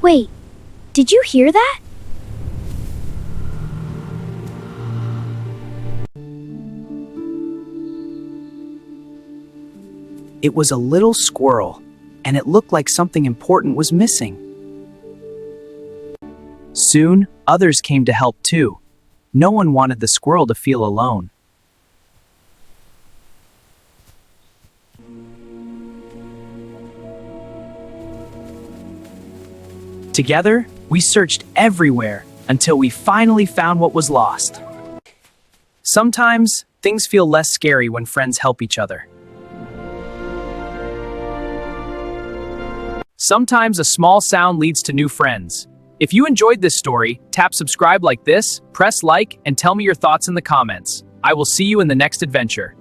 Wait, did you hear that? It was a little squirrel, and it looked like something important was missing. Soon, others came to help too. No one wanted the squirrel to feel alone. Together, we searched everywhere until we finally found what was lost. Sometimes, things feel less scary when friends help each other. Sometimes a small sound leads to new friends. If you enjoyed this story, tap subscribe like this, press like, and tell me your thoughts in the comments. I will see you in the next adventure.